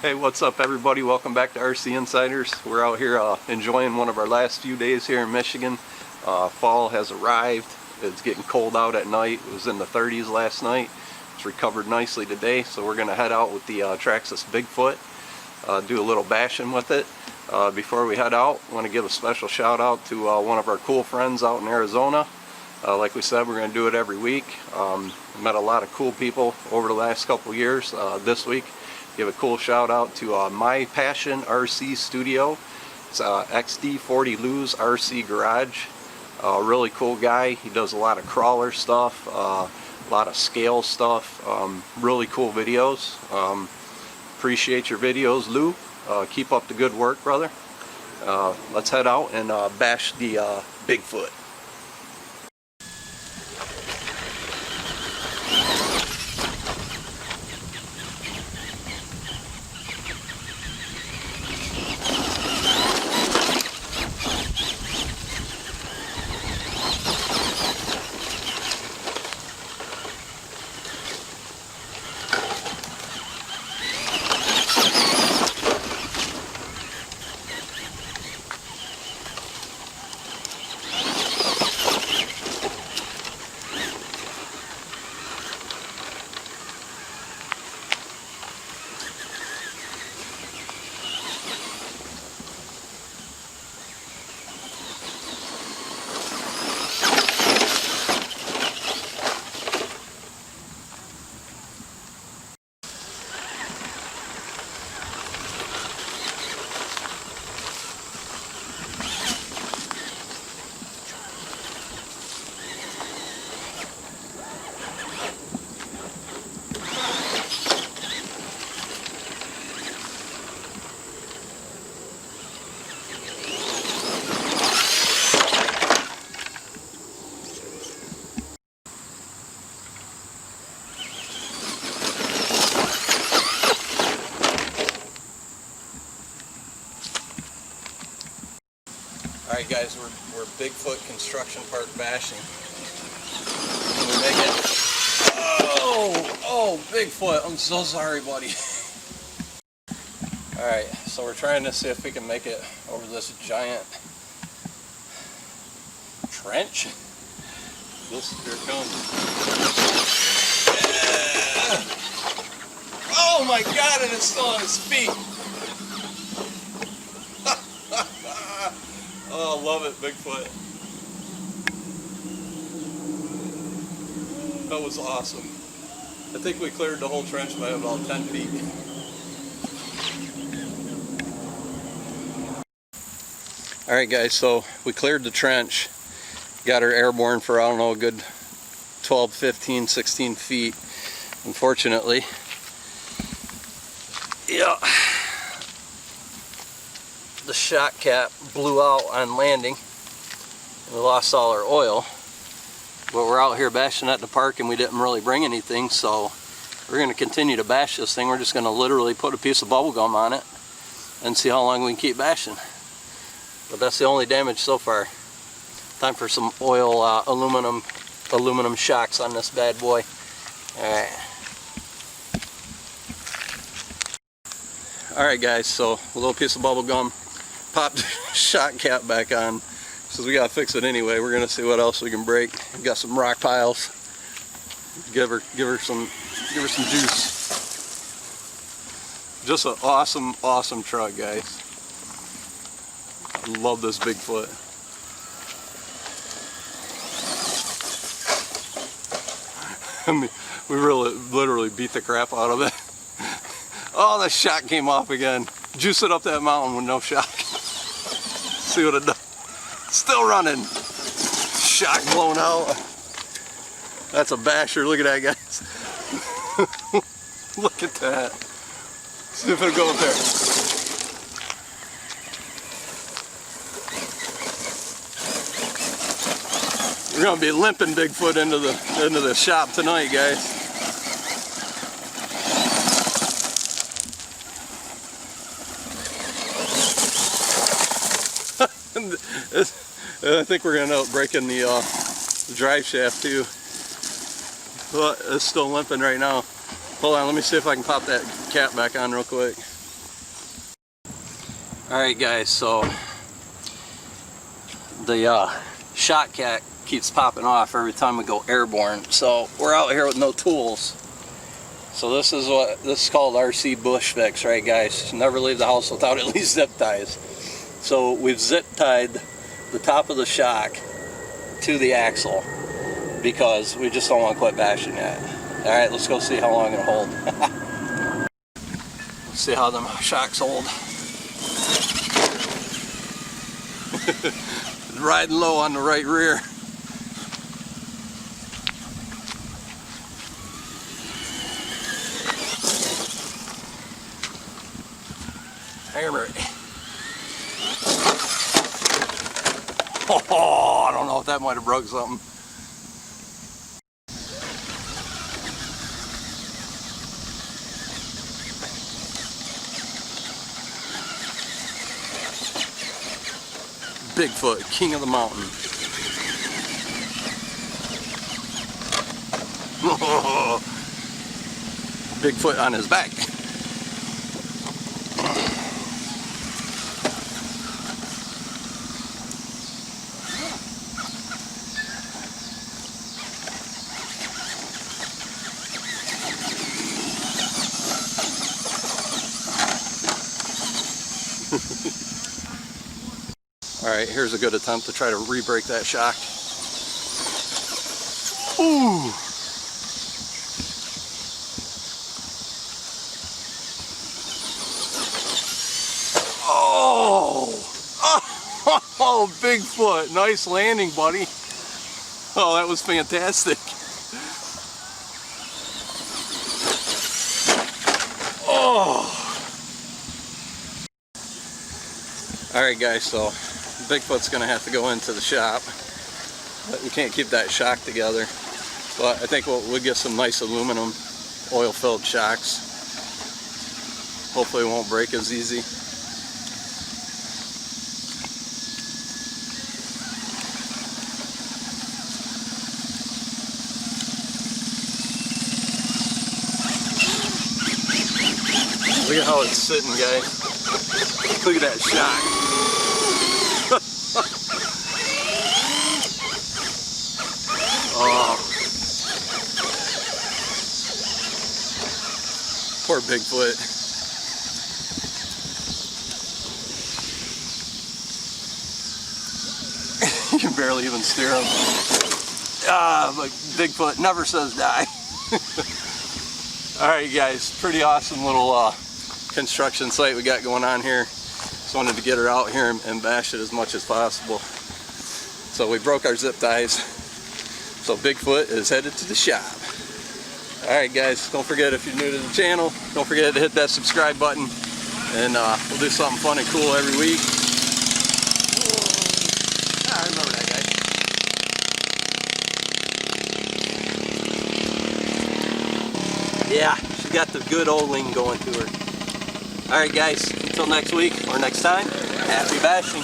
Hey, what's up everybody? Welcome back to RC Insiders. We're out here enjoying one of our last few days here in Michigan. Fall has arrived. It's getting cold out at night. It was in the 30s last night. It's recovered nicely today, so we're going to head out with the Traxxas Bigfoot, do a little bashing with it. Before we head out, I want to give a special shout out to one of our cool friends out in Arizona. Like we said, we're going to do it every week. Met a lot of cool people over the last couple years. This week, give a cool shout out to My Passion RC Studio. It's XD40 Lou's RC Garage. Really cool guy. He does a lot of crawler stuff, a lot of scale stuff, really cool videos. Appreciate your videos, Lou. Keep up the good work, brother. Let's head out and bash the Bigfoot. Alright guys, we're Bigfoot construction park bashing. Can we make it? Oh, Bigfoot, I'm so sorry, buddy. Alright, so we're trying to see if we can make it over this giant trench. Here it comes. Yeah! Oh my god, and it's still on its feet. Oh, I love it, Bigfoot. That was awesome. I think we cleared the whole trench by about 10 feet. Alright guys, so we cleared the trench. Got her airborne for, I don't know, a good 12, 15, 16 feet. Unfortunately, yeah, the shock cap blew out on landing. We lost all our oil, but we're out here bashing at the park and we didn't really bring anything, so we're going to continue to bash this thing. We're just going to literally put a piece of bubble gum on it and see how long we can keep bashing. But that's the only damage so far. Time for some oil aluminum shocks on this bad boy. Alright guys, so a little piece of bubble gum, popped shock cap back on, so we gotta fix it anyway. We're gonna see what else we can break. We've got some rock piles. Give her some juice. Just an awesome truck, guys. I love this Bigfoot. I mean, we literally beat the crap out of it. Oh, the shock came off again. Juice it up that mountain with no shock. See what it does. Still running. Shock blown out. That's a basher. Look at that, guys. Look at that. See if it'll go up there. We're gonna be limping Bigfoot into the shop tonight, guys. I think we're gonna end up breaking the drive shaft too. But it's still limping right now. Hold on, let me see if I can pop that cap back on real quick. Alright guys, so the shot cat keeps popping off every time we go airborne. So we're out here with no tools. So this is called RC bush fix, right guys? Never leave the house without at least zip ties. So we've zip tied the top of the shock to the axle because we just don't want to quit bashing that. Alright, let's go see how long it'll hold. Let's see how them shocks hold. Riding low on the right rear. Hammer it. Oh, I don't know if that might have broke something. Bigfoot, king of the mountain. Bigfoot on his back. Alright, here's a good attempt to try to re-brake that shock. Ooh! Oh! Oh, Bigfoot! Nice landing, buddy. Oh, that was fantastic. Oh! Alright guys, so Bigfoot's gonna have to go into the shop. We can't keep that shock together, but I think we'll get some nice aluminum oil-filled shocks. Hopefully it won't break as easy. Look at how it's sitting, guys. Look at that shock. Oh. Poor Bigfoot. You can barely even steer him. Ah, but Bigfoot never says die. Alright guys, pretty awesome little construction site we got going on here. Just wanted to get her out here and bash it as much as possible. So we broke our zip ties. So Bigfoot is headed to the shop. Alright guys, don't forget, if you're new to the channel, don't forget to hit that subscribe button. And we'll do something fun and cool every week. Ah, I remember that guy. Yeah, she got the good old lean going to her. Alright guys, until next week or next time, happy bashing.